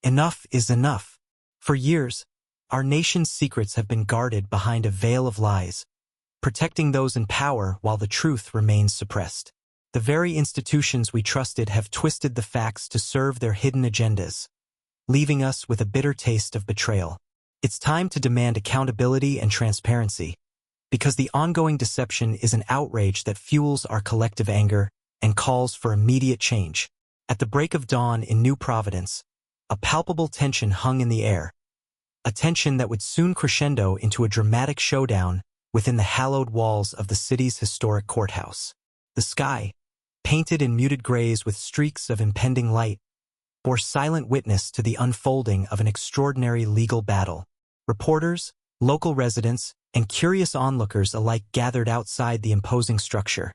Enough is enough. For years, our nation's secrets have been guarded behind a veil of lies, protecting those in power while the truth remains suppressed. The very institutions we trusted have twisted the facts to serve their hidden agendas, leaving us with a bitter taste of betrayal. It's time to demand accountability and transparency, because the ongoing deception is an outrage that fuels our collective anger and calls for immediate change. At the break of dawn in New Providence, a palpable tension hung in the air, a tension that would soon crescendo into a dramatic showdown within the hallowed walls of the city's historic courthouse. The sky, painted in muted grays with streaks of impending light, bore silent witness to the unfolding of an extraordinary legal battle. Reporters, local residents, and curious onlookers alike gathered outside the imposing structure,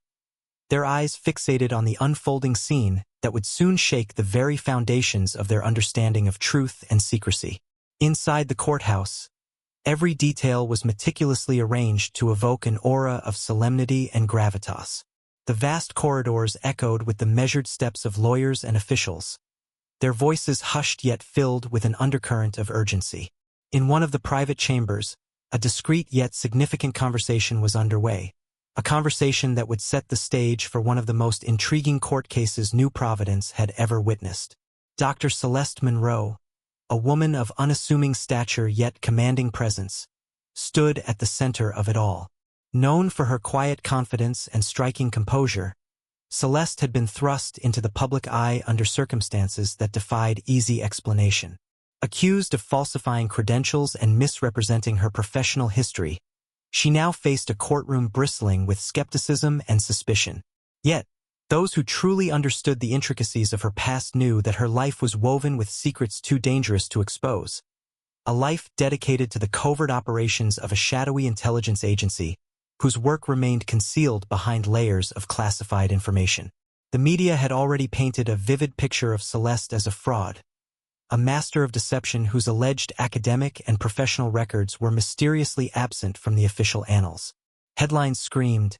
their eyes fixated on the unfolding scene that would soon shake the very foundations of their understanding of truth and secrecy. Inside the courthouse, every detail was meticulously arranged to evoke an aura of solemnity and gravitas. The vast corridors echoed with the measured steps of lawyers and officials, their voices hushed yet filled with an undercurrent of urgency. In one of the private chambers, a discreet yet significant conversation was underway, a conversation that would set the stage for one of the most intriguing court cases New Providence had ever witnessed. Dr. Celeste Monroe, a woman of unassuming stature yet commanding presence, stood at the center of it all. Known for her quiet confidence and striking composure, Celeste had been thrust into the public eye under circumstances that defied easy explanation. Accused of falsifying credentials and misrepresenting her professional history, she now faced a courtroom bristling with skepticism and suspicion. Yet, those who truly understood the intricacies of her past knew that her life was woven with secrets too dangerous to expose. A life dedicated to the covert operations of a shadowy intelligence agency, whose work remained concealed behind layers of classified information. The media had already painted a vivid picture of Celeste as a fraud, a master of deception whose alleged academic and professional records were mysteriously absent from the official annals. Headlines screamed,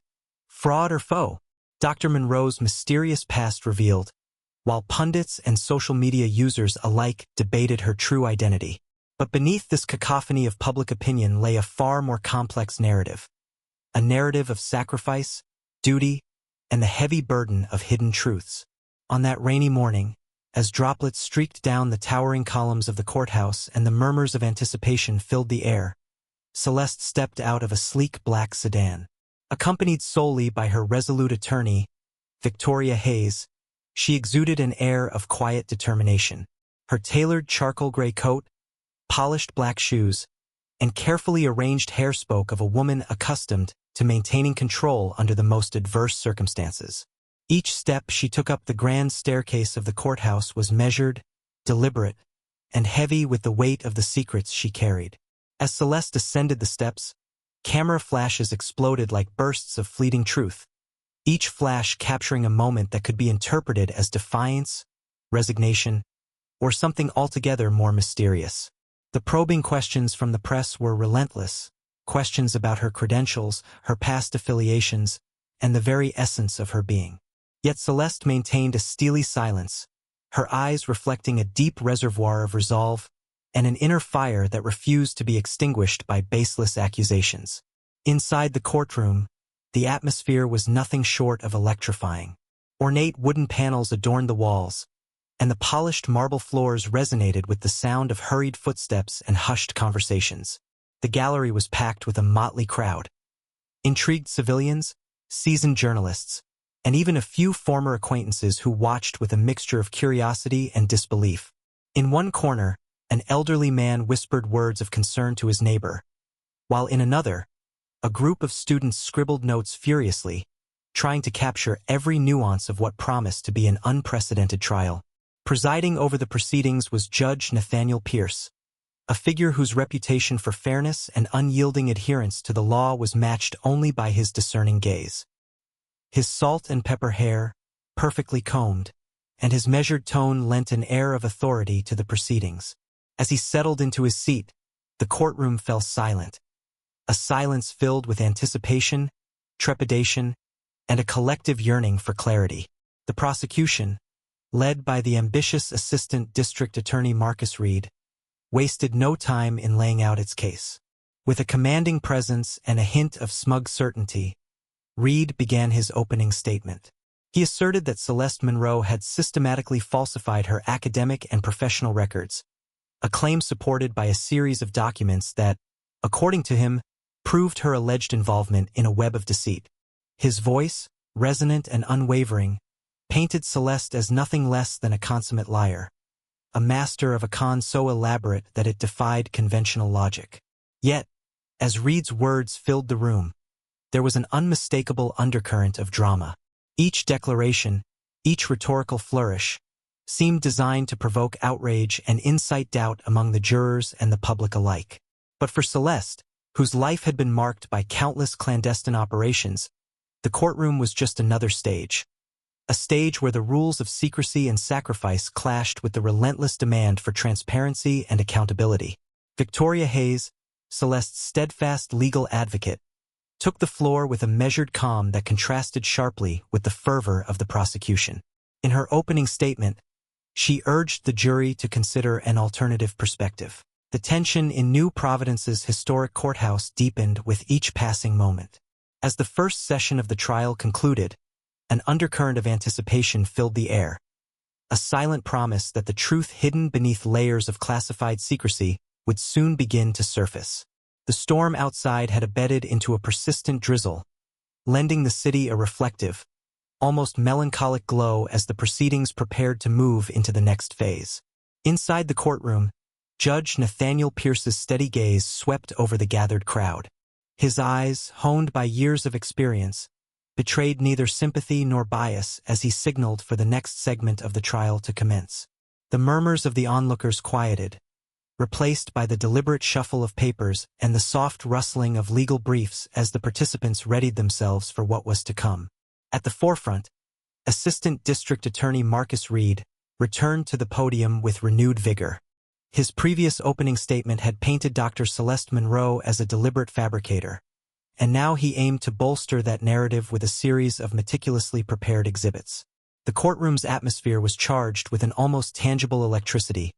"Fraud or foe?" Dr. Monroe's mysterious past revealed, while pundits and social media users alike debated her true identity. But beneath this cacophony of public opinion lay a far more complex narrative, a narrative of sacrifice, duty, and the heavy burden of hidden truths. On that rainy morning, as droplets streaked down the towering columns of the courthouse and the murmurs of anticipation filled the air, Celeste stepped out of a sleek black sedan. Accompanied solely by her resolute attorney, Victoria Hayes, she exuded an air of quiet determination. Her tailored charcoal gray coat, polished black shoes, and carefully arranged hair spoke of a woman accustomed to maintaining control under the most adverse circumstances. Each step she took up the grand staircase of the courthouse was measured, deliberate, and heavy with the weight of the secrets she carried. As Celeste ascended the steps, camera flashes exploded like bursts of fleeting truth, each flash capturing a moment that could be interpreted as defiance, resignation, or something altogether more mysterious. The probing questions from the press were relentless, questions about her credentials, her past affiliations, and the very essence of her being. Yet Celeste maintained a steely silence, her eyes reflecting a deep reservoir of resolve and an inner fire that refused to be extinguished by baseless accusations. Inside the courtroom, the atmosphere was nothing short of electrifying. Ornate wooden panels adorned the walls, and the polished marble floors resonated with the sound of hurried footsteps and hushed conversations. The gallery was packed with a motley crowd. Intrigued civilians, seasoned journalists, and even a few former acquaintances who watched with a mixture of curiosity and disbelief. In one corner, an elderly man whispered words of concern to his neighbor, while in another, a group of students scribbled notes furiously, trying to capture every nuance of what promised to be an unprecedented trial. Presiding over the proceedings was Judge Nathaniel Pierce, a figure whose reputation for fairness and unyielding adherence to the law was matched only by his discerning gaze. His salt and pepper hair, perfectly combed, and his measured tone lent an air of authority to the proceedings. As he settled into his seat, the courtroom fell silent, a silence filled with anticipation, trepidation, and a collective yearning for clarity. The prosecution, led by the ambitious Assistant District Attorney Marcus Reed, wasted no time in laying out its case. With a commanding presence and a hint of smug certainty, Reed began his opening statement. He asserted that Celeste Monroe had systematically falsified her academic and professional records, a claim supported by a series of documents that, according to him, proved her alleged involvement in a web of deceit. His voice, resonant and unwavering, painted Celeste as nothing less than a consummate liar, a master of a con so elaborate that it defied conventional logic. Yet, as Reed's words filled the room, there was an unmistakable undercurrent of drama. Each declaration, each rhetorical flourish, seemed designed to provoke outrage and incite doubt among the jurors and the public alike. But for Celeste, whose life had been marked by countless clandestine operations, the courtroom was just another stage. A stage where the rules of secrecy and sacrifice clashed with the relentless demand for transparency and accountability. Victoria Hayes, Celeste's steadfast legal advocate, took the floor with a measured calm that contrasted sharply with the fervor of the prosecution. In her opening statement, she urged the jury to consider an alternative perspective. The tension in New Providence's historic courthouse deepened with each passing moment. As the first session of the trial concluded, an undercurrent of anticipation filled the air, a silent promise that the truth hidden beneath layers of classified secrecy would soon begin to surface. The storm outside had abated into a persistent drizzle, lending the city a reflective, almost melancholic glow as the proceedings prepared to move into the next phase. Inside the courtroom, Judge Nathaniel Pierce's steady gaze swept over the gathered crowd. His eyes, honed by years of experience, betrayed neither sympathy nor bias as he signaled for the next segment of the trial to commence. The murmurs of the onlookers quieted, replaced by the deliberate shuffle of papers and the soft rustling of legal briefs as the participants readied themselves for what was to come. At the forefront, Assistant District Attorney Marcus Reed returned to the podium with renewed vigor. His previous opening statement had painted Dr. Celeste Monroe as a deliberate fabricator, and now he aimed to bolster that narrative with a series of meticulously prepared exhibits. The courtroom's atmosphere was charged with an almost tangible electricity,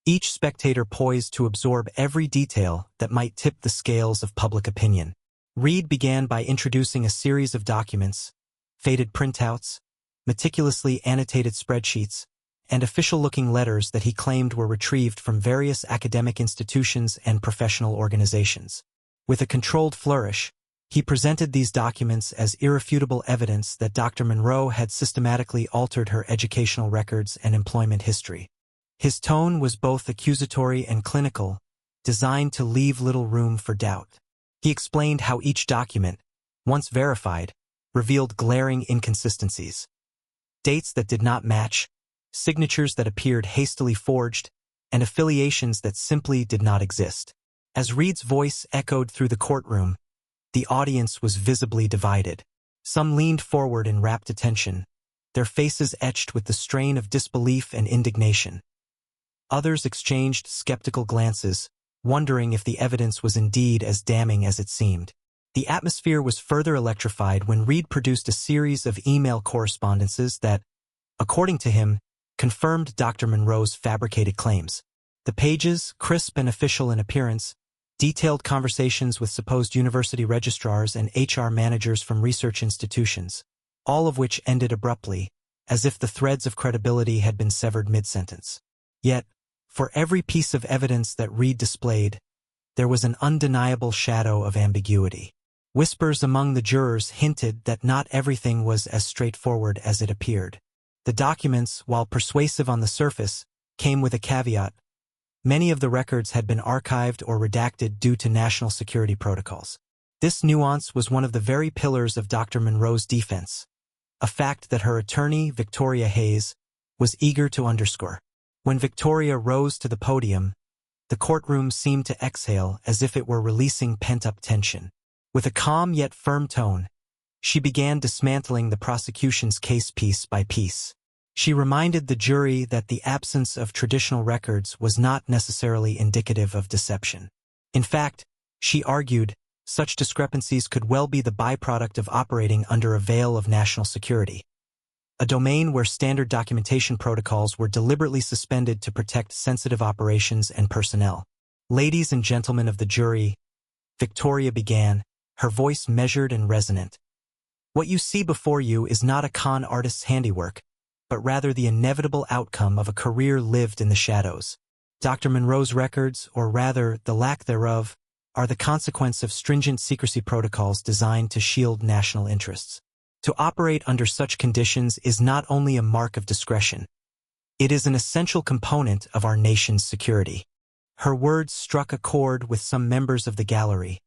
each spectator poised to absorb every detail that might tip the scales of public opinion. Reed began by introducing a series of documents, faded printouts, meticulously annotated spreadsheets, and official-looking letters that he claimed were retrieved from various academic institutions and professional organizations. With a controlled flourish, he presented these documents as irrefutable evidence that Dr. Monroe had systematically altered her educational records and employment history. His tone was both accusatory and clinical, designed to leave little room for doubt. He explained how each document, once verified, revealed glaring inconsistencies. Dates that did not match, signatures that appeared hastily forged, and affiliations that simply did not exist. As Reed's voice echoed through the courtroom, the audience was visibly divided. Some leaned forward in rapt attention, their faces etched with the strain of disbelief and indignation. Others exchanged skeptical glances, wondering if the evidence was indeed as damning as it seemed. The atmosphere was further electrified when Reed produced a series of email correspondences that, according to him, confirmed Dr. Monroe's fabricated claims. The pages, crisp and official in appearance, detailed conversations with supposed university registrars and HR managers from research institutions, all of which ended abruptly, as if the threads of credibility had been severed mid-sentence. Yet, for every piece of evidence that Reed displayed, there was an undeniable shadow of ambiguity. Whispers among the jurors hinted that not everything was as straightforward as it appeared. The documents, while persuasive on the surface, came with a caveat. Many of the records had been archived or redacted due to national security protocols. This nuance was one of the very pillars of Dr. Monroe's defense, a fact that her attorney, Victoria Hayes, was eager to underscore. When Victoria rose to the podium, the courtroom seemed to exhale as if it were releasing pent-up tension. With a calm yet firm tone, she began dismantling the prosecution's case piece by piece. She reminded the jury that the absence of traditional records was not necessarily indicative of deception. In fact, she argued, such discrepancies could well be the byproduct of operating under a veil of national security. a domain where standard documentation protocols were deliberately suspended to protect sensitive operations and personnel. "Ladies and gentlemen of the jury," Victoria began, her voice measured and resonant. "What you see before you is not a con artist's handiwork, but rather the inevitable outcome of a career lived in the shadows. Dr. Monroe's records, or rather the lack thereof, are the consequence of stringent secrecy protocols designed to shield national interests. To operate under such conditions is not only a mark of discretion, it is an essential component of our nation's security." Her words struck a chord with some members of the gallery,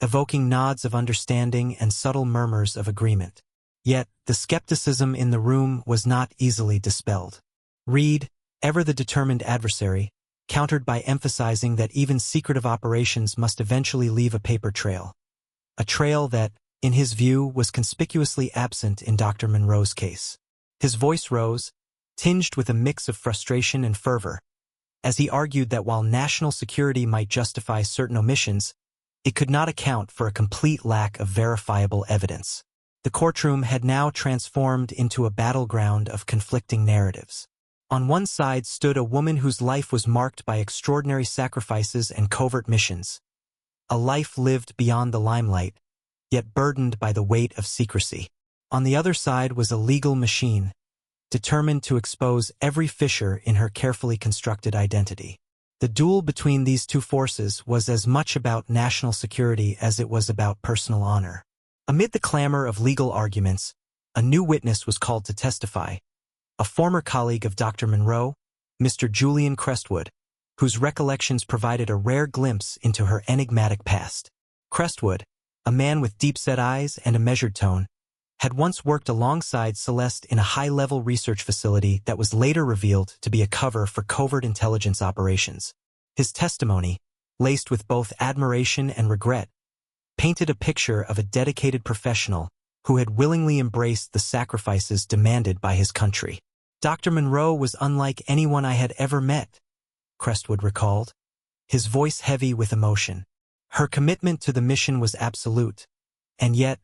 evoking nods of understanding and subtle murmurs of agreement. Yet, the skepticism in the room was not easily dispelled. Reed, ever the determined adversary, countered by emphasizing that even secretive operations must eventually leave a paper trail. A trail that, in his view, was conspicuously absent in Dr. Monroe's case. His voice rose, tinged with a mix of frustration and fervor, as he argued that while national security might justify certain omissions, it could not account for a complete lack of verifiable evidence. The courtroom had now transformed into a battleground of conflicting narratives. On one side stood a woman whose life was marked by extraordinary sacrifices and covert missions, a life lived beyond the limelight, yet burdened by the weight of secrecy. On the other side was a legal machine, determined to expose every fissure in her carefully constructed identity. The duel between these two forces was as much about national security as it was about personal honor. Amid the clamor of legal arguments, a new witness was called to testify, a former colleague of Dr. Monroe, Mr. Julian Crestwood, whose recollections provided a rare glimpse into her enigmatic past. Crestwood, a man with deep-set eyes and a measured tone, had once worked alongside Celeste in a high-level research facility that was later revealed to be a cover for covert intelligence operations. His testimony, laced with both admiration and regret, painted a picture of a dedicated professional who had willingly embraced the sacrifices demanded by his country. "Dr. Monroe was unlike anyone I had ever met," Crestwood recalled, his voice heavy with emotion. "Her commitment to the mission was absolute, and yet,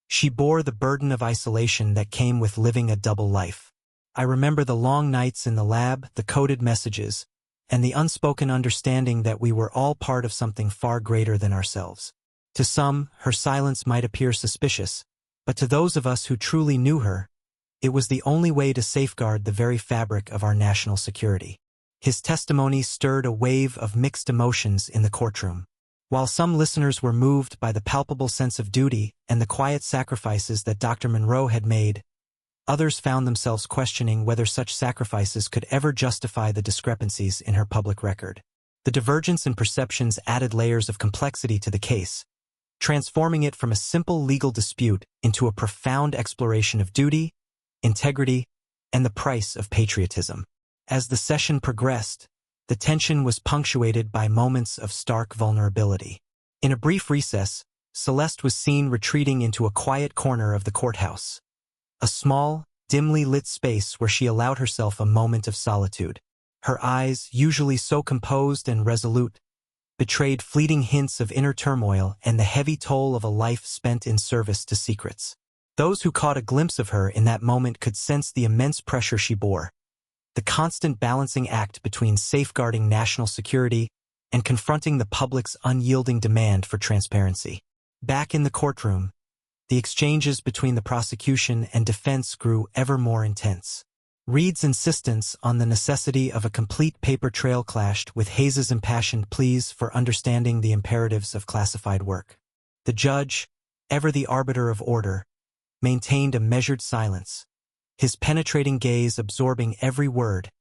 she bore the burden of isolation that came with living a double life. I remember the long nights in the lab, the coded messages, and the unspoken understanding that we were all part of something far greater than ourselves. To some, her silence might appear suspicious, but to those of us who truly knew her, it was the only way to safeguard the very fabric of our national security." His testimony stirred a wave of mixed emotions in the courtroom. While some listeners were moved by the palpable sense of duty and the quiet sacrifices that Dr. Monroe had made, others found themselves questioning whether such sacrifices could ever justify the discrepancies in her public record. The divergence in perceptions added layers of complexity to the case, transforming it from a simple legal dispute into a profound exploration of duty, integrity, and the price of patriotism. As the session progressed, the tension was punctuated by moments of stark vulnerability. In a brief recess, Celeste was seen retreating into a quiet corner of the courthouse, a small, dimly lit space where she allowed herself a moment of solitude. Her eyes, usually so composed and resolute, betrayed fleeting hints of inner turmoil and the heavy toll of a life spent in service to secrets. Those who caught a glimpse of her in that moment could sense the immense pressure she bore, the constant balancing act between safeguarding national security and confronting the public's unyielding demand for transparency. Back in the courtroom, the exchanges between the prosecution and defense grew ever more intense. Reed's insistence on the necessity of a complete paper trail clashed with Hayes's impassioned pleas for understanding the imperatives of classified work. The judge, ever the arbiter of order, maintained a measured silence, his penetrating gaze absorbing every word,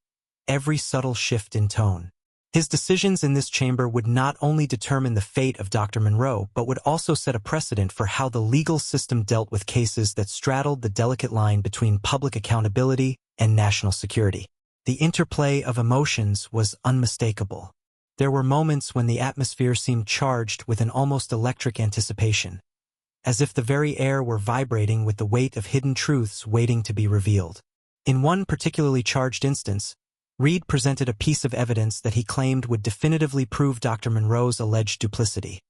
every subtle shift in tone. His decisions in this chamber would not only determine the fate of Dr. Monroe, but would also set a precedent for how the legal system dealt with cases that straddled the delicate line between public accountability and national security. The interplay of emotions was unmistakable. There were moments when the atmosphere seemed charged with an almost electric anticipation, as if the very air were vibrating with the weight of hidden truths waiting to be revealed. In one particularly charged instance, Reed presented a piece of evidence that he claimed would definitively prove Dr. Monroe's alleged duplicity.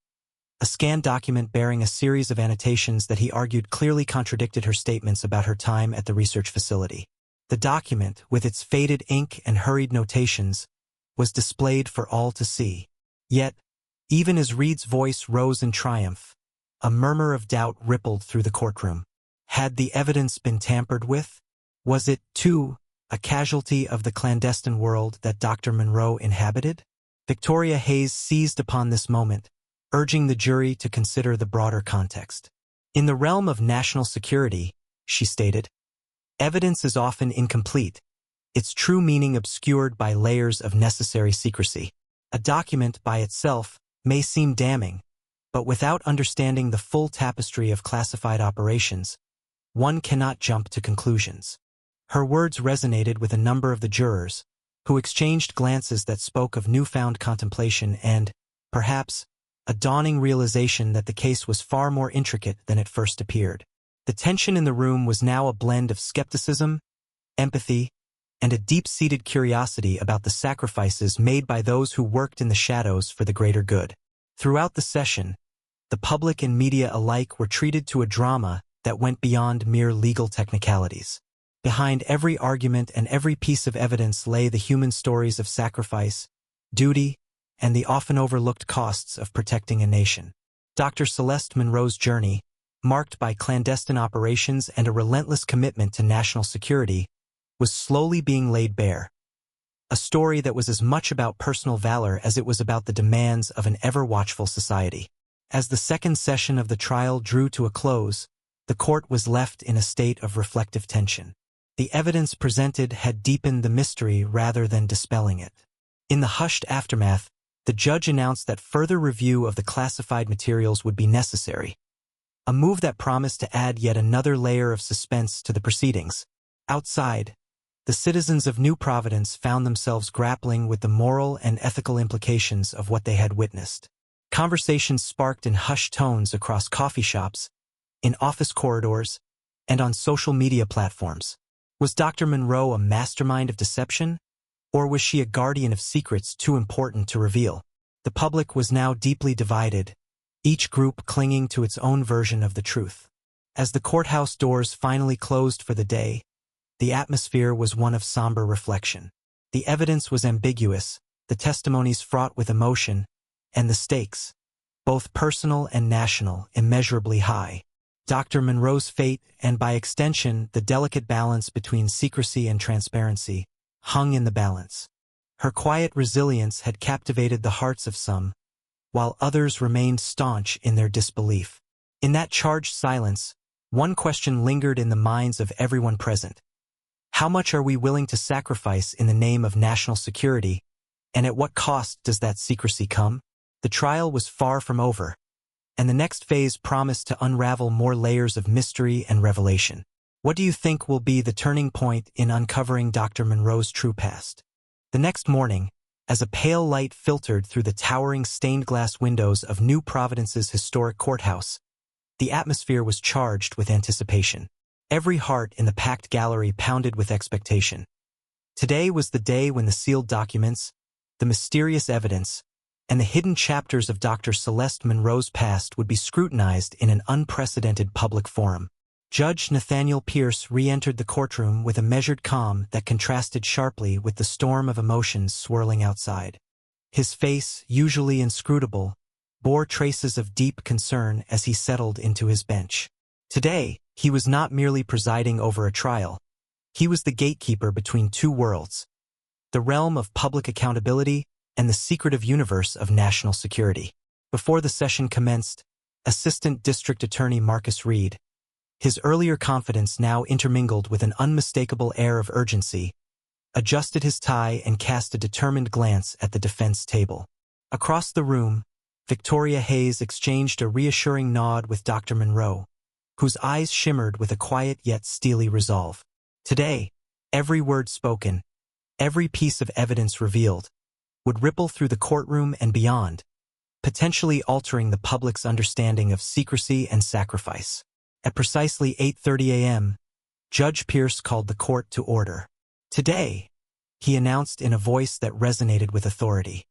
a scanned document bearing a series of annotations that he argued clearly contradicted her statements about her time at the research facility. The document, with its faded ink and hurried notations, was displayed for all to see. Yet, even as Reed's voice rose in triumph, a murmur of doubt rippled through the courtroom. Had the evidence been tampered with? Was it, too, a casualty of the clandestine world that Dr. Monroe inhabited? Victoria Hayes seized upon this moment, urging the jury to consider the broader context. In the realm of national security, she stated, evidence is often incomplete, its true meaning obscured by layers of necessary secrecy. A document by itself may seem damning, but without understanding the full tapestry of classified operations, one cannot jump to conclusions. Her words resonated with a number of the jurors, who exchanged glances that spoke of newfound contemplation and, perhaps, a dawning realization that the case was far more intricate than it first appeared. The tension in the room was now a blend of skepticism, empathy, and a deep-seated curiosity about the sacrifices made by those who worked in the shadows for the greater good. Throughout the session, the public and media alike were treated to a drama that went beyond mere legal technicalities. Behind every argument and every piece of evidence lay the human stories of sacrifice, duty, and the often overlooked costs of protecting a nation. Dr. Celeste Monroe's journey, marked by clandestine operations and a relentless commitment to national security, was slowly being laid bare. A story that was as much about personal valor as it was about the demands of an ever-watchful society. As the second session of the trial drew to a close, the court was left in a state of reflective tension. The evidence presented had deepened the mystery rather than dispelling it. In the hushed aftermath, the judge announced that further review of the classified materials would be necessary, a move that promised to add yet another layer of suspense to the proceedings. Outside, the citizens of New Providence found themselves grappling with the moral and ethical implications of what they had witnessed. Conversations sparked in hushed tones across coffee shops, in office corridors, and on social media platforms. Was Dr. Monroe a mastermind of deception, or was she a guardian of secrets too important to reveal? The public was now deeply divided, each group clinging to its own version of the truth. As the courthouse doors finally closed for the day, the atmosphere was one of somber reflection. The evidence was ambiguous, the testimonies fraught with emotion, and the stakes, both personal and national, immeasurably high. Dr. Monroe's fate, and by extension, the delicate balance between secrecy and transparency, hung in the balance. Her quiet resilience had captivated the hearts of some, while others remained staunch in their disbelief. In that charged silence, one question lingered in the minds of everyone present. How much are we willing to sacrifice in the name of national security, and at what cost does that secrecy come? The trial was far from over, and the next phase promised to unravel more layers of mystery and revelation. What do you think will be the turning point in uncovering Dr. Monroe's true past? The next morning, as a pale light filtered through the towering stained-glass windows of New Providence's historic courthouse, the atmosphere was charged with anticipation. Every heart in the packed gallery pounded with expectation. Today was the day when the sealed documents, the mysterious evidence, and the hidden chapters of Dr. Celeste Monroe's past would be scrutinized in an unprecedented public forum. Judge Nathaniel Pierce re-entered the courtroom with a measured calm that contrasted sharply with the storm of emotions swirling outside. His face, usually inscrutable, bore traces of deep concern as he settled into his bench. Today, he was not merely presiding over a trial. He was the gatekeeper between two worlds, the realm of public accountability and the secretive universe of national security. Before the session commenced, Assistant District Attorney Marcus Reed, his earlier confidence now intermingled with an unmistakable air of urgency, adjusted his tie and cast a determined glance at the defense table. Across the room, Victoria Hayes exchanged a reassuring nod with Dr. Monroe, whose eyes shimmered with a quiet yet steely resolve. Today, every word spoken, every piece of evidence revealed, would ripple through the courtroom and beyond, potentially altering the public's understanding of secrecy and sacrifice. At precisely 8:30 a.m., Judge Pierce called the court to order. Today, he announced in a voice that resonated with authority,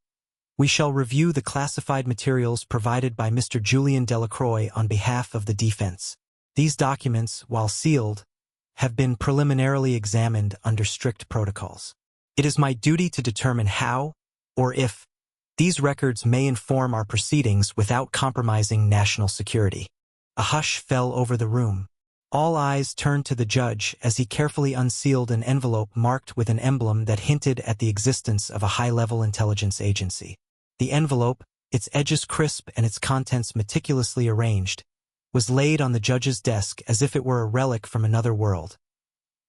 We shall review the classified materials provided by Mr. Julian Delacroix on behalf of the defense. These documents, while sealed, have been preliminarily examined under strict protocols. It is my duty to determine how, or if, these records may inform our proceedings without compromising national security. A hush fell over the room. All eyes turned to the judge as he carefully unsealed an envelope marked with an emblem that hinted at the existence of a high-level intelligence agency. The envelope, its edges crisp and its contents meticulously arranged, was laid on the judge's desk as if it were a relic from another world.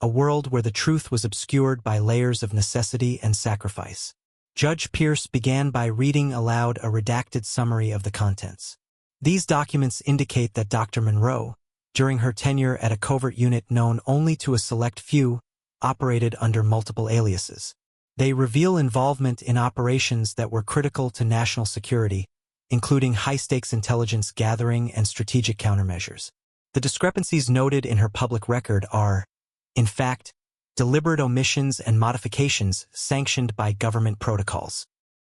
A world where the truth was obscured by layers of necessity and sacrifice. Judge Pierce began by reading aloud a redacted summary of the contents. These documents indicate that Dr. Monroe, during her tenure at a covert unit known only to a select few, operated under multiple aliases. They reveal involvement in operations that were critical to national security, including high-stakes intelligence gathering and strategic countermeasures. The discrepancies noted in her public record are, in fact, deliberate omissions and modifications sanctioned by government protocols.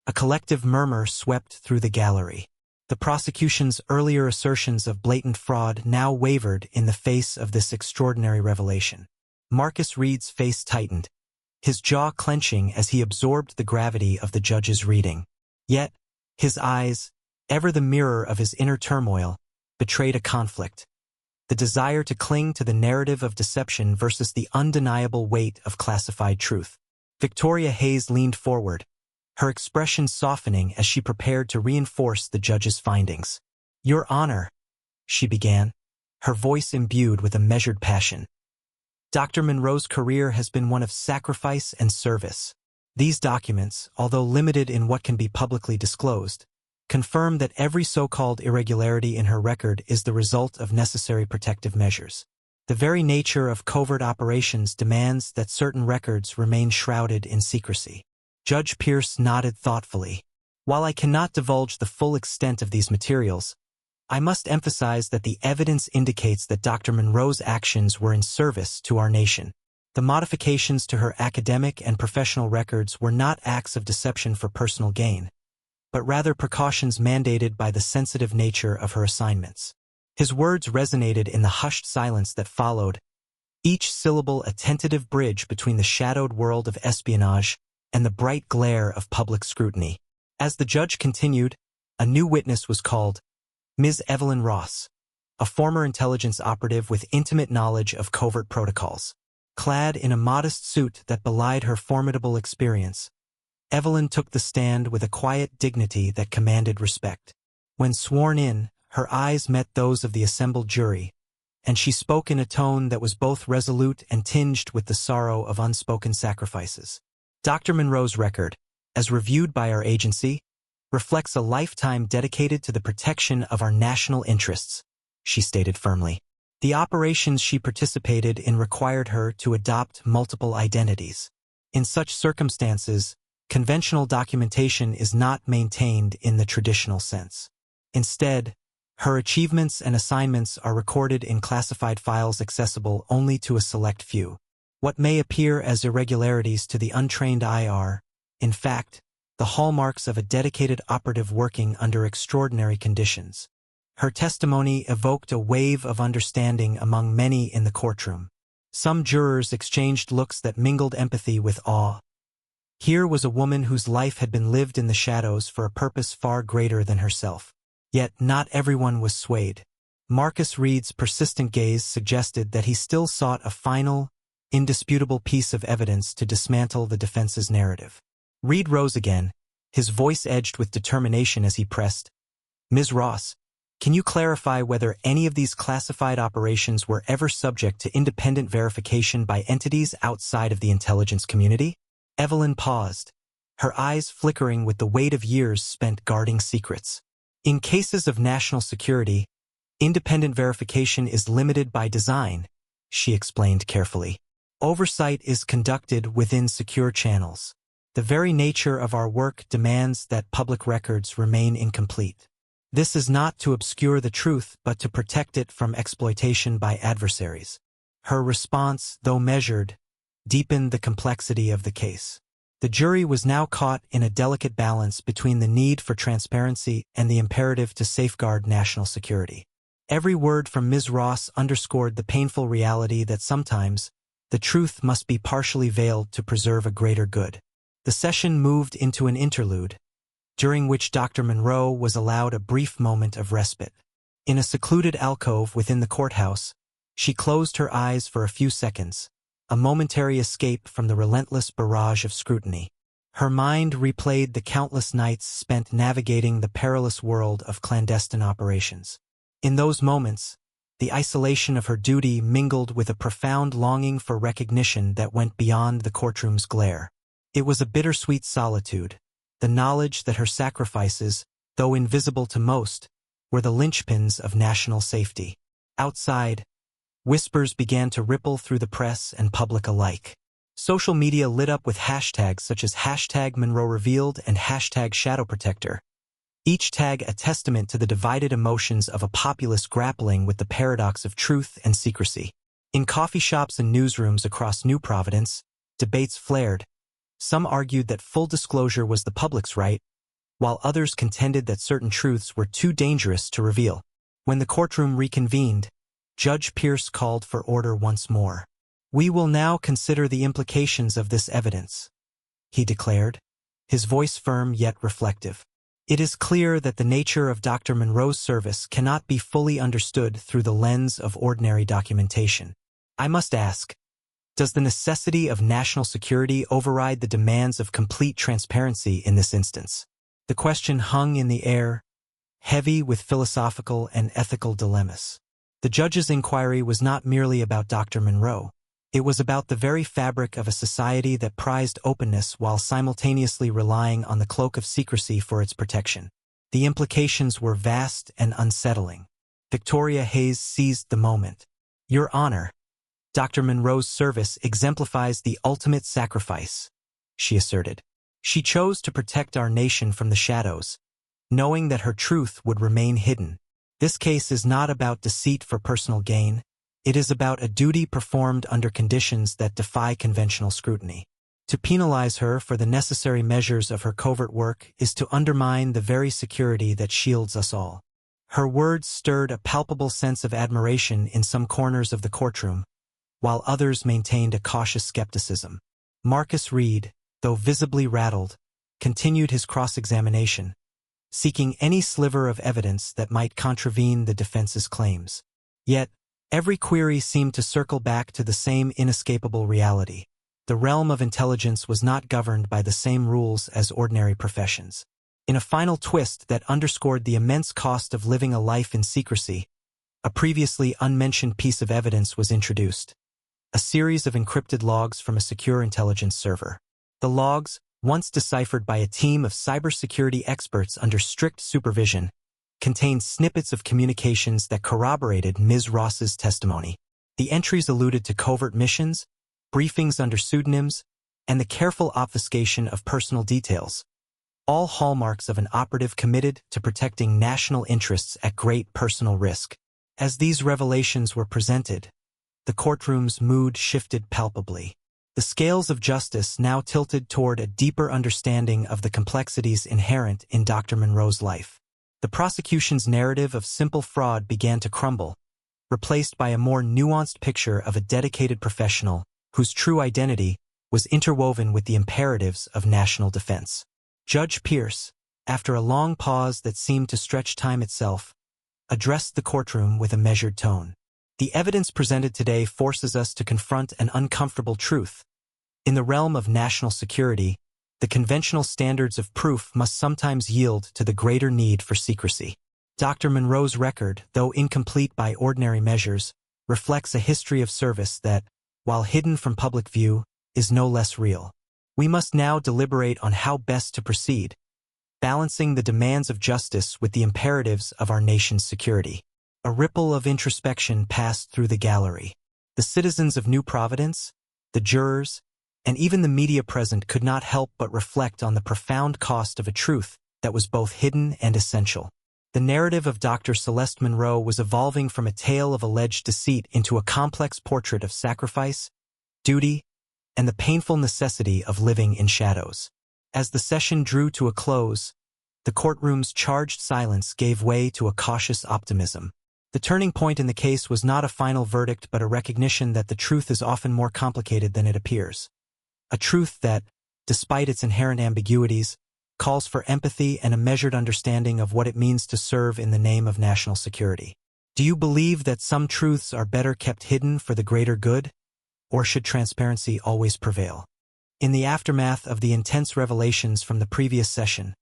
A collective murmur swept through the gallery. The prosecution's earlier assertions of blatant fraud now wavered in the face of this extraordinary revelation. Marcus Reed's face tightened, his jaw clenching as he absorbed the gravity of the judge's reading. Yet, his eyes, ever the mirror of his inner turmoil, betrayed a conflict. The desire to cling to the narrative of deception versus the undeniable weight of classified truth. Victoria Hayes leaned forward, her expression softening as she prepared to reinforce the judge's findings. "Your Honor," she began, her voice imbued with a measured passion. Dr. Monroe's career has been one of sacrifice and service. These documents, although limited in what can be publicly disclosed, confirm that every so-called irregularity in her record is the result of necessary protective measures. The very nature of covert operations demands that certain records remain shrouded in secrecy. Judge Pierce nodded thoughtfully. While I cannot divulge the full extent of these materials, I must emphasize that the evidence indicates that Dr. Monroe's actions were in service to our nation. The modifications to her academic and professional records were not acts of deception for personal gain, but rather precautions mandated by the sensitive nature of her assignments. His words resonated in the hushed silence that followed, each syllable a tentative bridge between the shadowed world of espionage and the bright glare of public scrutiny. As the judge continued, a new witness was called, Ms. Evelyn Ross, a former intelligence operative with intimate knowledge of covert protocols. Clad in a modest suit that belied her formidable experience, Evelyn took the stand with a quiet dignity that commanded respect. When sworn in, her eyes met those of the assembled jury, and she spoke in a tone that was both resolute and tinged with the sorrow of unspoken sacrifices. Dr. Monroe's record, as reviewed by our agency, reflects a lifetime dedicated to the protection of our national interests, she stated firmly. The operations she participated in required her to adopt multiple identities. In such circumstances, conventional documentation is not maintained in the traditional sense. Instead, her achievements and assignments are recorded in classified files accessible only to a select few. What may appear as irregularities to the untrained eye are, in fact, the hallmarks of a dedicated operative working under extraordinary conditions. Her testimony evoked a wave of understanding among many in the courtroom. Some jurors exchanged looks that mingled empathy with awe. Here was a woman whose life had been lived in the shadows for a purpose far greater than herself. Yet not everyone was swayed. Marcus Reed's persistent gaze suggested that he still sought a final, indisputable piece of evidence to dismantle the defense's narrative. Reed rose again, his voice edged with determination as he pressed, "Ms. Ross, can you clarify whether any of these classified operations were ever subject to independent verification by entities outside of the intelligence community?" Evelyn paused, her eyes flickering with the weight of years spent guarding secrets. "In cases of national security, independent verification is limited by design," she explained carefully. "Oversight is conducted within secure channels. The very nature of our work demands that public records remain incomplete. This is not to obscure the truth but to protect it from exploitation by adversaries." Her response, though measured, deepened the complexity of the case. The jury was now caught in a delicate balance between the need for transparency and the imperative to safeguard national security. Every word from Ms. Ross underscored the painful reality that sometimes the truth must be partially veiled to preserve a greater good. The session moved into an interlude, during which Dr. Monroe was allowed a brief moment of respite. In a secluded alcove within the courthouse, she closed her eyes for a few seconds, a momentary escape from the relentless barrage of scrutiny. Her mind replayed the countless nights spent navigating the perilous world of clandestine operations. In those moments, the isolation of her duty mingled with a profound longing for recognition that went beyond the courtroom's glare. It was a bittersweet solitude, the knowledge that her sacrifices, though invisible to most, were the linchpins of national safety. Outside, whispers began to ripple through the press and public alike. Social media lit up with hashtags such as #MonroeRevealed and #ShadowProtector, each tag a testament to the divided emotions of a populace grappling with the paradox of truth and secrecy. In coffee shops and newsrooms across New Providence, debates flared. Some argued that full disclosure was the public's right, while others contended that certain truths were too dangerous to reveal. When the courtroom reconvened, Judge Pierce called for order once more. "We will now consider the implications of this evidence," he declared, his voice firm yet reflective. "It is clear that the nature of Dr. Monroe's service cannot be fully understood through the lens of ordinary documentation. I must ask, does the necessity of national security override the demands of complete transparency in this instance?" The question hung in the air, heavy with philosophical and ethical dilemmas. The judge's inquiry was not merely about Dr. Monroe. It was about the very fabric of a society that prized openness while simultaneously relying on the cloak of secrecy for its protection. The implications were vast and unsettling. Victoria Hayes seized the moment. "Your Honor, Dr. Monroe's service exemplifies the ultimate sacrifice," she asserted. "She chose to protect our nation from the shadows, knowing that her truth would remain hidden. This case is not about deceit for personal gain. It is about a duty performed under conditions that defy conventional scrutiny. To penalize her for the necessary measures of her covert work is to undermine the very security that shields us all." Her words stirred a palpable sense of admiration in some corners of the courtroom, while others maintained a cautious skepticism. Marcus Reed, though visibly rattled, continued his cross-examination, seeking any sliver of evidence that might contravene the defense's claims. Yet, every query seemed to circle back to the same inescapable reality. The realm of intelligence was not governed by the same rules as ordinary professions. In a final twist that underscored the immense cost of living a life in secrecy, a previously unmentioned piece of evidence was introduced: a series of encrypted logs from a secure intelligence server. The logs, once deciphered by a team of cybersecurity experts under strict supervision, contained snippets of communications that corroborated Ms. Ross's testimony. The entries alluded to covert missions, briefings under pseudonyms, and the careful obfuscation of personal details, all hallmarks of an operative committed to protecting national interests at great personal risk. As these revelations were presented, the courtroom's mood shifted palpably. The scales of justice now tilted toward a deeper understanding of the complexities inherent in Dr. Monroe's life. The prosecution's narrative of simple fraud began to crumble, replaced by a more nuanced picture of a dedicated professional whose true identity was interwoven with the imperatives of national defense. Judge Pierce, after a long pause that seemed to stretch time itself, addressed the courtroom with a measured tone. "The evidence presented today forces us to confront an uncomfortable truth. In the realm of national security, the conventional standards of proof must sometimes yield to the greater need for secrecy. Dr. Monroe's record, though incomplete by ordinary measures, reflects a history of service that, while hidden from public view, is no less real. We must now deliberate on how best to proceed, balancing the demands of justice with the imperatives of our nation's security." A ripple of introspection passed through the gallery. The citizens of New Providence, the jurors, and even the media present could not help but reflect on the profound cost of a truth that was both hidden and essential. The narrative of Dr. Celeste Monroe was evolving from a tale of alleged deceit into a complex portrait of sacrifice, duty, and the painful necessity of living in shadows. As the session drew to a close, the courtroom's charged silence gave way to a cautious optimism. The turning point in the case was not a final verdict but a recognition that the truth is often more complicated than it appears. A truth that, despite its inherent ambiguities, calls for empathy and a measured understanding of what it means to serve in the name of national security. Do you believe that some truths are better kept hidden for the greater good? Or should transparency always prevail? In the aftermath of the intense revelations from the previous session,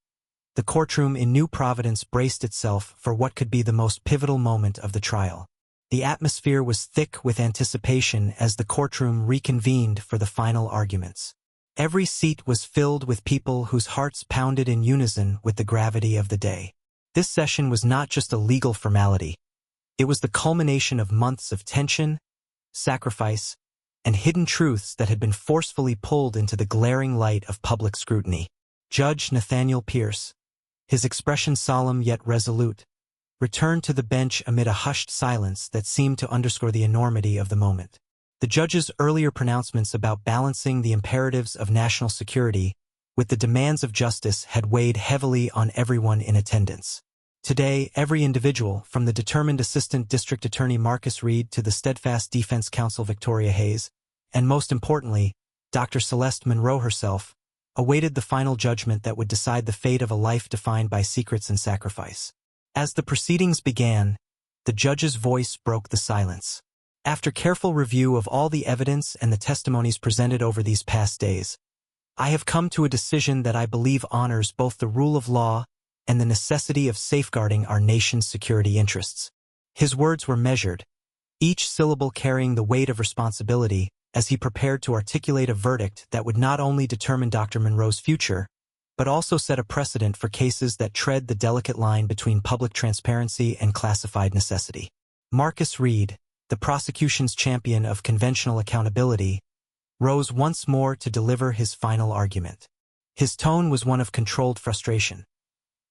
the courtroom in New Providence braced itself for what could be the most pivotal moment of the trial. The atmosphere was thick with anticipation as the courtroom reconvened for the final arguments. Every seat was filled with people whose hearts pounded in unison with the gravity of the day. This session was not just a legal formality. It was the culmination of months of tension, sacrifice, and hidden truths that had been forcefully pulled into the glaring light of public scrutiny. Judge Nathaniel Pierce, his expression solemn yet resolute, returned to the bench amid a hushed silence that seemed to underscore the enormity of the moment. The judge's earlier pronouncements about balancing the imperatives of national security with the demands of justice had weighed heavily on everyone in attendance. Today, every individual, from the determined Assistant District Attorney Marcus Reed to the steadfast Defense Counsel Victoria Hayes, and most importantly, Dr. Celeste Monroe herself, awaited the final judgment that would decide the fate of a life defined by secrets and sacrifice. As the proceedings began, the judge's voice broke the silence. After careful review of all the evidence and the testimonies presented over these past days, I have come to a decision that I believe honors both the rule of law and the necessity of safeguarding our nation's security interests. His words were measured, each syllable carrying the weight of responsibility, as he prepared to articulate a verdict that would not only determine Dr. Monroe's future, but also set a precedent for cases that tread the delicate line between public transparency and classified necessity. Marcus Reed, the prosecution's champion of conventional accountability, rose once more to deliver his final argument. His tone was one of controlled frustration.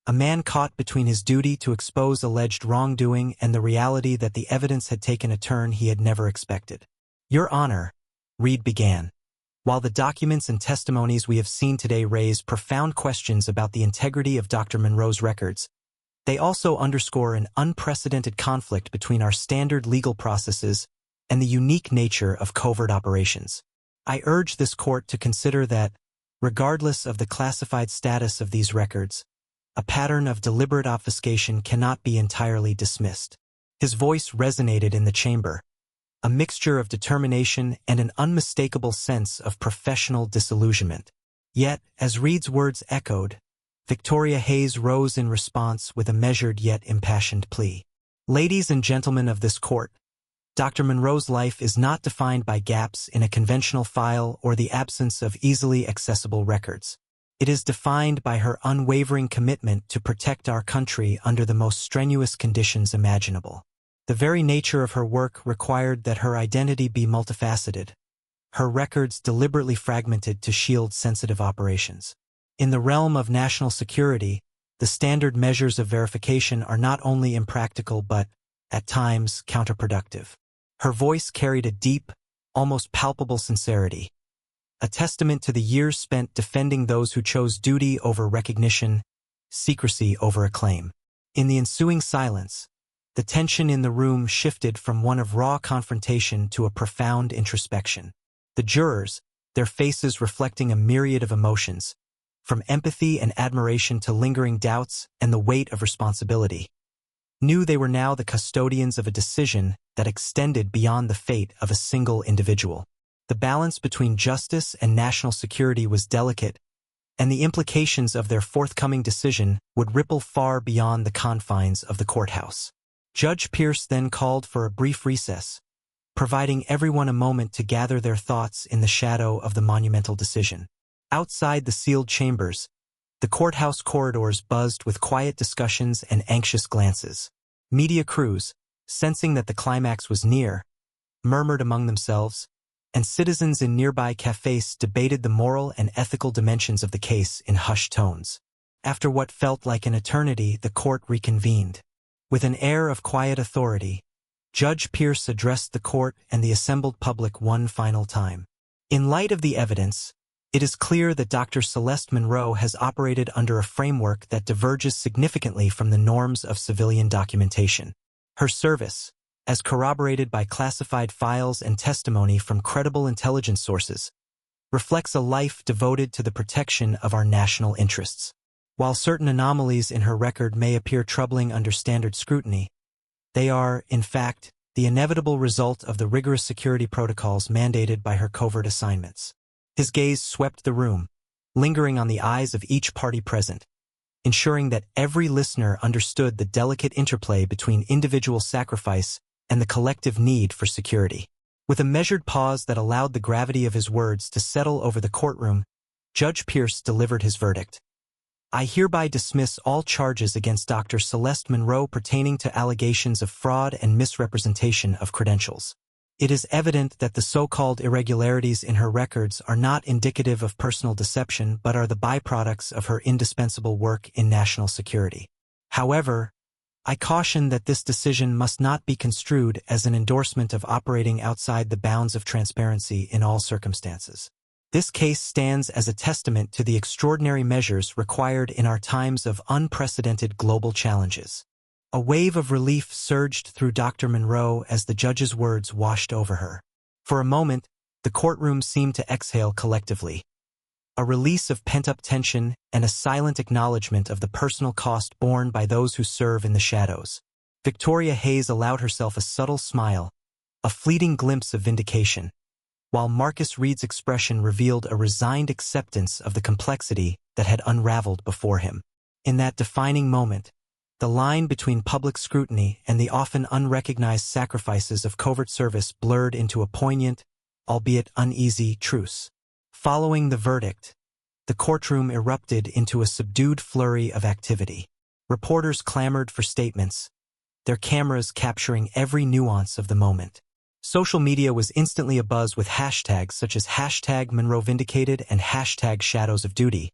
A man caught between his duty to expose alleged wrongdoing and the reality that the evidence had taken a turn he had never expected. Your Honor, Reed began, while the documents and testimonies we have seen today raise profound questions about the integrity of Dr. Monroe's records, they also underscore an unprecedented conflict between our standard legal processes and the unique nature of covert operations. I urge this court to consider that, regardless of the classified status of these records, a pattern of deliberate obfuscation cannot be entirely dismissed. His voice resonated in the chamber, a mixture of determination and an unmistakable sense of professional disillusionment. Yet, as Reed's words echoed, Victoria Hayes rose in response with a measured yet impassioned plea. Ladies and gentlemen of this court, Dr. Monroe's life is not defined by gaps in a conventional file or the absence of easily accessible records. It is defined by her unwavering commitment to protect our country under the most strenuous conditions imaginable. The very nature of her work required that her identity be multifaceted, her records deliberately fragmented to shield sensitive operations. In the realm of national security, the standard measures of verification are not only impractical but, at times, counterproductive. Her voice carried a deep, almost palpable sincerity, a testament to the years spent defending those who chose duty over recognition, secrecy over acclaim. In the ensuing silence, the tension in the room shifted from one of raw confrontation to a profound introspection. The jurors, their faces reflecting a myriad of emotions, from empathy and admiration to lingering doubts and the weight of responsibility, knew they were now the custodians of a decision that extended beyond the fate of a single individual. The balance between justice and national security was delicate, and the implications of their forthcoming decision would ripple far beyond the confines of the courthouse. Judge Pierce then called for a brief recess, providing everyone a moment to gather their thoughts in the shadow of the monumental decision. Outside the sealed chambers, the courthouse corridors buzzed with quiet discussions and anxious glances. Media crews, sensing that the climax was near, murmured among themselves, and citizens in nearby cafes debated the moral and ethical dimensions of the case in hushed tones. After what felt like an eternity, the court reconvened. With an air of quiet authority, Judge Pierce addressed the court and the assembled public one final time. In light of the evidence, it is clear that Dr. Celeste Monroe has operated under a framework that diverges significantly from the norms of civilian documentation. Her service, as corroborated by classified files and testimony from credible intelligence sources, reflects a life devoted to the protection of our national interests. While certain anomalies in her record may appear troubling under standard scrutiny, they are, in fact, the inevitable result of the rigorous security protocols mandated by her covert assignments. His gaze swept the room, lingering on the eyes of each party present, ensuring that every listener understood the delicate interplay between individual sacrifice and the collective need for security. With a measured pause that allowed the gravity of his words to settle over the courtroom, Judge Pierce delivered his verdict. I hereby dismiss all charges against Dr. Celeste Monroe pertaining to allegations of fraud and misrepresentation of credentials. It is evident that the so-called irregularities in her records are not indicative of personal deception but are the byproducts of her indispensable work in national security. However, I caution that this decision must not be construed as an endorsement of operating outside the bounds of transparency in all circumstances. This case stands as a testament to the extraordinary measures required in our times of unprecedented global challenges. A wave of relief surged through Dr. Monroe as the judge's words washed over her. For a moment, the courtroom seemed to exhale collectively. A release of pent-up tension and a silent acknowledgement of the personal cost borne by those who serve in the shadows. Victoria Hayes allowed herself a subtle smile, a fleeting glimpse of vindication, while Marcus Reed's expression revealed a resigned acceptance of the complexity that had unraveled before him. In that defining moment, the line between public scrutiny and the often unrecognized sacrifices of covert service blurred into a poignant, albeit uneasy, truce. Following the verdict, the courtroom erupted into a subdued flurry of activity. Reporters clamored for statements, their cameras capturing every nuance of the moment. Social media was instantly abuzz with hashtags such as #MonroeVindicated and #ShadowsOfDuty,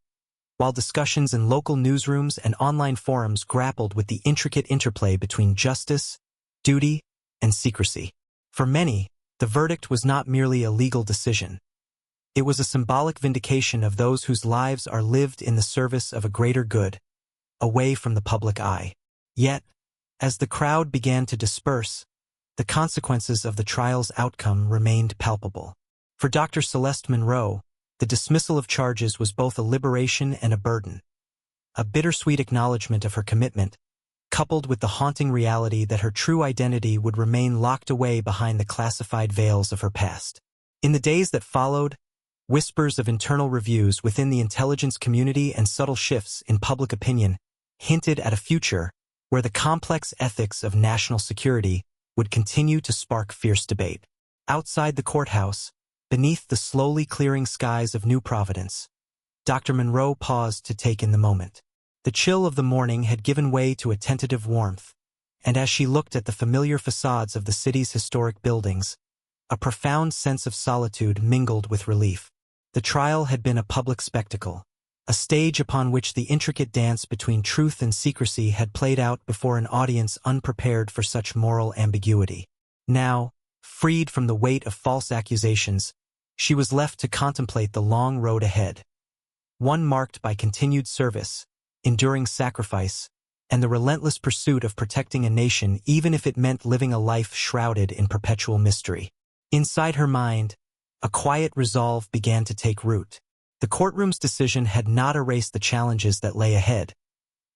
while discussions in local newsrooms and online forums grappled with the intricate interplay between justice, duty, and secrecy. For many, the verdict was not merely a legal decision. It was a symbolic vindication of those whose lives are lived in the service of a greater good, away from the public eye. Yet, as the crowd began to disperse, the consequences of the trial's outcome remained palpable. For Dr. Celeste Monroe, the dismissal of charges was both a liberation and a burden, a bittersweet acknowledgement of her commitment, coupled with the haunting reality that her true identity would remain locked away behind the classified veils of her past. In the days that followed, whispers of internal reviews within the intelligence community and subtle shifts in public opinion hinted at a future where the complex ethics of national security would continue to spark fierce debate. Outside the courthouse, beneath the slowly clearing skies of New Providence, Dr. Monroe paused to take in the moment. The chill of the morning had given way to a tentative warmth, and as she looked at the familiar facades of the city's historic buildings, a profound sense of solitude mingled with relief. The trial had been a public spectacle, a stage upon which the intricate dance between truth and secrecy had played out before an audience unprepared for such moral ambiguity. Now, freed from the weight of false accusations, she was left to contemplate the long road ahead, one marked by continued service, enduring sacrifice, and the relentless pursuit of protecting a nation even if it meant living a life shrouded in perpetual mystery. Inside her mind, a quiet resolve began to take root. The courtroom's decision had not erased the challenges that lay ahead,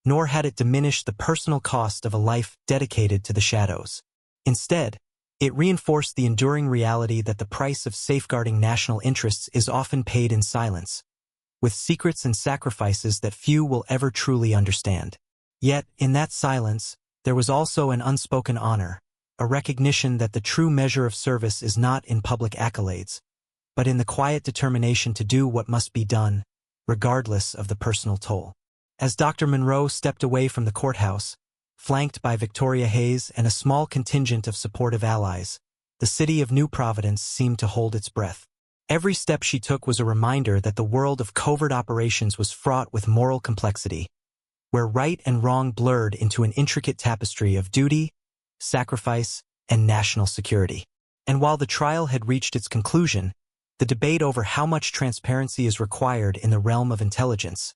nor had it diminished the personal cost of a life dedicated to the shadows. Instead, it reinforced the enduring reality that the price of safeguarding national interests is often paid in silence, with secrets and sacrifices that few will ever truly understand. Yet, in that silence, there was also an unspoken honor, a recognition that the true measure of service is not in public accolades, but in the quiet determination to do what must be done, regardless of the personal toll. As Dr. Monroe stepped away from the courthouse, flanked by Victoria Hayes and a small contingent of supportive allies, the city of New Providence seemed to hold its breath. Every step she took was a reminder that the world of covert operations was fraught with moral complexity, where right and wrong blurred into an intricate tapestry of duty, sacrifice, and national security. And while the trial had reached its conclusion, The debate over how much transparency is required in the realm of intelligence,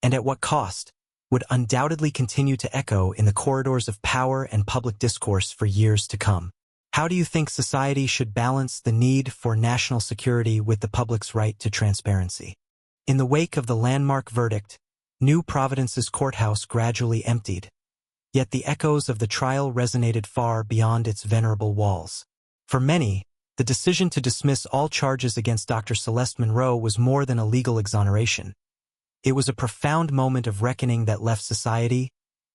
and at what cost, would undoubtedly continue to echo in the corridors of power and public discourse for years to come. How do you think society should balance the need for national security with the public's right to transparency? In the wake of the landmark verdict, New Providence's courthouse gradually emptied, yet the echoes of the trial resonated far beyond its venerable walls. For many, the decision to dismiss all charges against Dr. Celeste Monroe was more than a legal exoneration. It was a profound moment of reckoning that left society,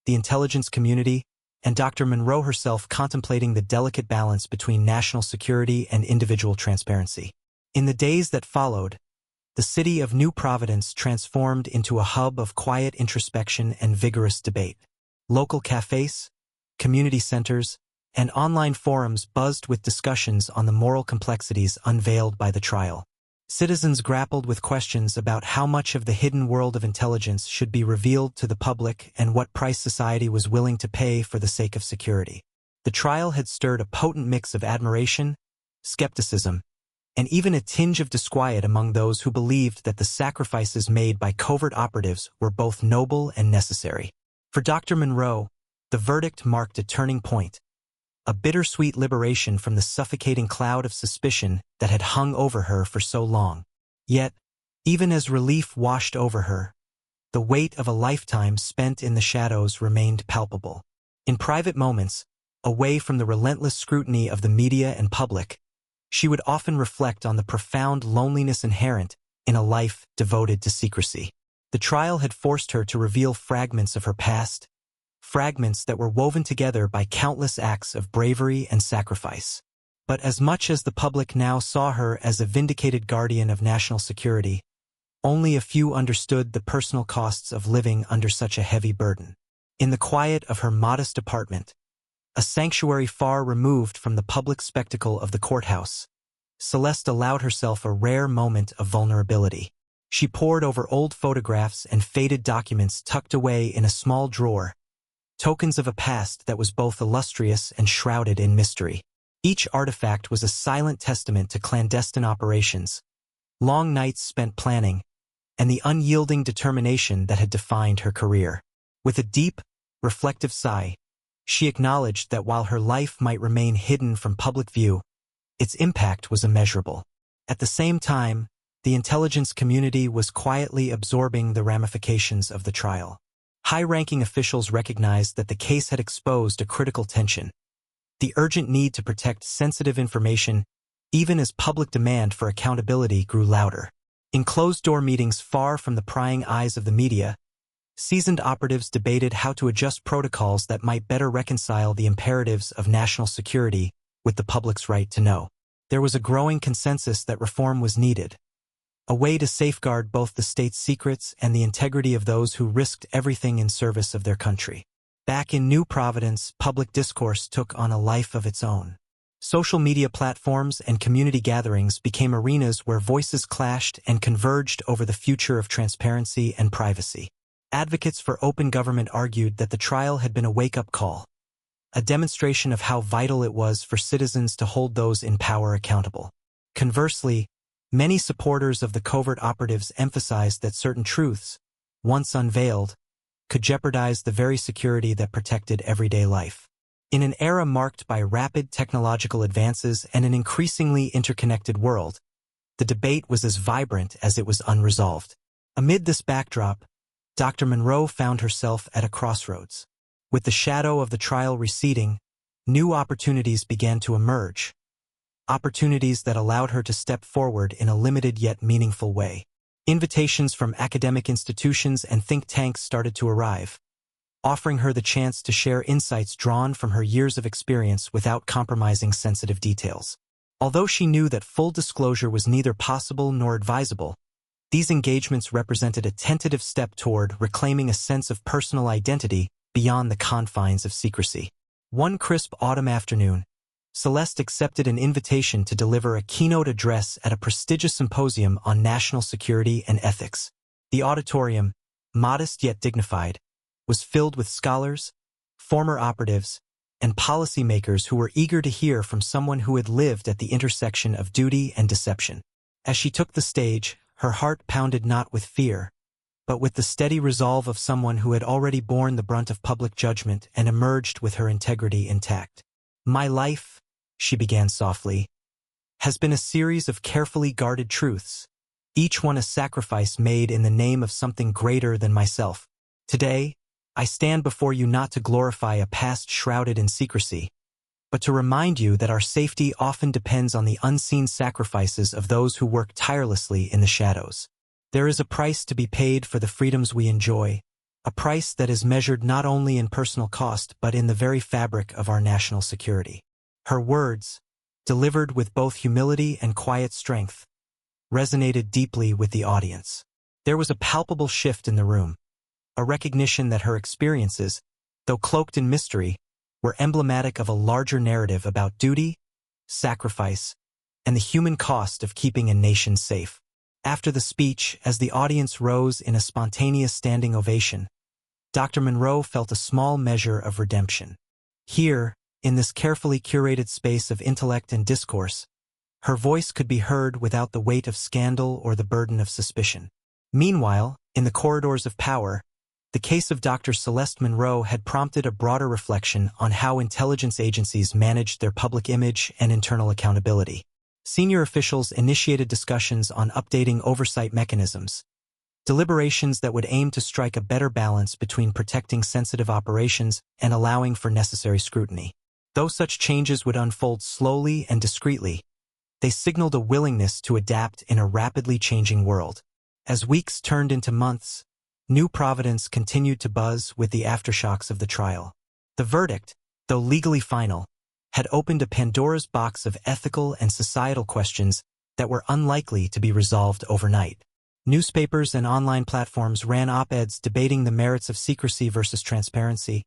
the intelligence community, and Dr. Monroe herself contemplating the delicate balance between national security and individual transparency. In the days that followed, the city of New Providence transformed into a hub of quiet introspection and vigorous debate. Local cafes, community centers, and online forums buzzed with discussions on the moral complexities unveiled by the trial. Citizens grappled with questions about how much of the hidden world of intelligence should be revealed to the public and what price society was willing to pay for the sake of security. The trial had stirred a potent mix of admiration, skepticism, and even a tinge of disquiet among those who believed that the sacrifices made by covert operatives were both noble and necessary. For Dr. Monroe, the verdict marked a turning point, a bittersweet liberation from the suffocating cloud of suspicion that had hung over her for so long. Yet, even as relief washed over her, the weight of a lifetime spent in the shadows remained palpable. In private moments, away from the relentless scrutiny of the media and public, she would often reflect on the profound loneliness inherent in a life devoted to secrecy. The trial had forced her to reveal fragments of her past, fragments that were woven together by countless acts of bravery and sacrifice. But as much as the public now saw her as a vindicated guardian of national security, only a few understood the personal costs of living under such a heavy burden. In the quiet of her modest apartment, a sanctuary far removed from the public spectacle of the courthouse, Celeste allowed herself a rare moment of vulnerability. She pored over old photographs and faded documents tucked away in a small drawer, tokens of a past that was both illustrious and shrouded in mystery. Each artifact was a silent testament to clandestine operations, long nights spent planning, and the unyielding determination that had defined her career. With a deep, reflective sigh, she acknowledged that while her life might remain hidden from public view, its impact was immeasurable. At the same time, the intelligence community was quietly absorbing the ramifications of the trial. High-ranking officials recognized that the case had exposed a critical tension, the urgent need to protect sensitive information, even as public demand for accountability grew louder. In closed-door meetings far from the prying eyes of the media, seasoned operatives debated how to adjust protocols that might better reconcile the imperatives of national security with the public's right to know. There was a growing consensus that reform was needed, a way to safeguard both the state's secrets and the integrity of those who risked everything in service of their country. Back in New Providence, public discourse took on a life of its own. Social media platforms and community gatherings became arenas where voices clashed and converged over the future of transparency and privacy. Advocates for open government argued that the trial had been a wake-up call, a demonstration of how vital it was for citizens to hold those in power accountable. Conversely, many supporters of the covert operatives emphasized that certain truths, once unveiled, could jeopardize the very security that protected everyday life. In an era marked by rapid technological advances and an increasingly interconnected world, the debate was as vibrant as it was unresolved. Amid this backdrop, Dr. Monroe found herself at a crossroads. With the shadow of the trial receding, new opportunities began to emerge, opportunities that allowed her to step forward in a limited yet meaningful way. Invitations from academic institutions and think tanks started to arrive, offering her the chance to share insights drawn from her years of experience without compromising sensitive details. Although she knew that full disclosure was neither possible nor advisable, these engagements represented a tentative step toward reclaiming a sense of personal identity beyond the confines of secrecy. One crisp autumn afternoon, Celeste accepted an invitation to deliver a keynote address at a prestigious symposium on national security and ethics. The auditorium, modest yet dignified, was filled with scholars, former operatives, and policymakers who were eager to hear from someone who had lived at the intersection of duty and deception. As she took the stage, her heart pounded not with fear, but with the steady resolve of someone who had already borne the brunt of public judgment and emerged with her integrity intact. "My life," she began softly, "has been a series of carefully guarded truths, each one a sacrifice made in the name of something greater than myself. Today, I stand before you not to glorify a past shrouded in secrecy, but to remind you that our safety often depends on the unseen sacrifices of those who work tirelessly in the shadows. There is a price to be paid for the freedoms we enjoy, a price that is measured not only in personal cost but in the very fabric of our national security." Her words, delivered with both humility and quiet strength, resonated deeply with the audience. There was a palpable shift in the room, a recognition that her experiences, though cloaked in mystery, were emblematic of a larger narrative about duty, sacrifice, and the human cost of keeping a nation safe. After the speech, as the audience rose in a spontaneous standing ovation, Dr. Monroe felt a small measure of redemption. Here, in this carefully curated space of intellect and discourse, her voice could be heard without the weight of scandal or the burden of suspicion. Meanwhile, in the corridors of power, the case of Dr. Celeste Monroe had prompted a broader reflection on how intelligence agencies managed their public image and internal accountability. Senior officials initiated discussions on updating oversight mechanisms, deliberations that would aim to strike a better balance between protecting sensitive operations and allowing for necessary scrutiny. Though such changes would unfold slowly and discreetly, they signaled a willingness to adapt in a rapidly changing world. As weeks turned into months, New Providence continued to buzz with the aftershocks of the trial. The verdict, though legally final, had opened a Pandora's box of ethical and societal questions that were unlikely to be resolved overnight. Newspapers and online platforms ran op-eds debating the merits of secrecy versus transparency,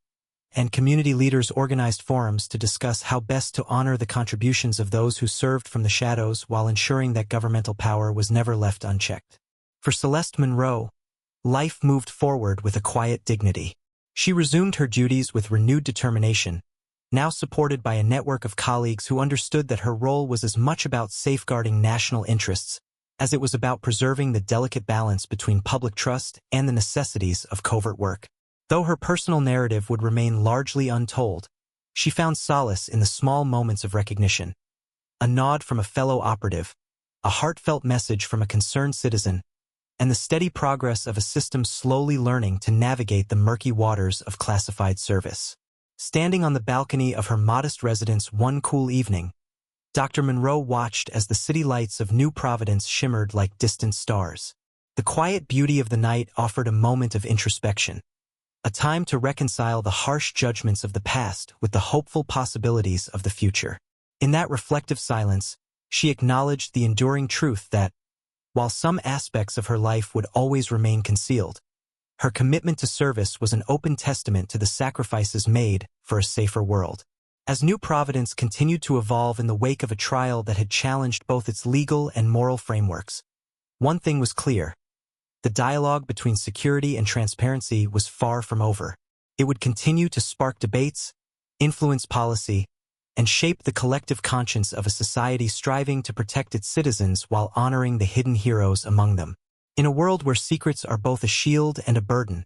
and community leaders organized forums to discuss how best to honor the contributions of those who served from the shadows while ensuring that governmental power was never left unchecked. For Celeste Monroe, life moved forward with a quiet dignity. She resumed her duties with renewed determination, now supported by a network of colleagues who understood that her role was as much about safeguarding national interests as it was about preserving the delicate balance between public trust and the necessities of covert work. Though her personal narrative would remain largely untold, she found solace in the small moments of recognition. A nod from a fellow operative, a heartfelt message from a concerned citizen, and the steady progress of a system slowly learning to navigate the murky waters of classified service. Standing on the balcony of her modest residence one cool evening, Dr. Monroe watched as the city lights of New Providence shimmered like distant stars. The quiet beauty of the night offered a moment of introspection, a time to reconcile the harsh judgments of the past with the hopeful possibilities of the future. In that reflective silence, she acknowledged the enduring truth that, while some aspects of her life would always remain concealed, her commitment to service was an open testament to the sacrifices made for a safer world. As New Providence continued to evolve in the wake of a trial that had challenged both its legal and moral frameworks, one thing was clear: the dialogue between security and transparency was far from over. It would continue to spark debates, influence policy, and shape the collective conscience of a society striving to protect its citizens while honoring the hidden heroes among them. In a world where secrets are both a shield and a burden,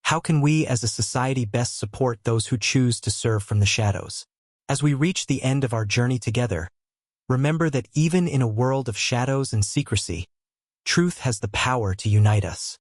how can we as a society best support those who choose to serve from the shadows? As we reach the end of our journey together, remember that even in a world of shadows and secrecy, truth has the power to unite us.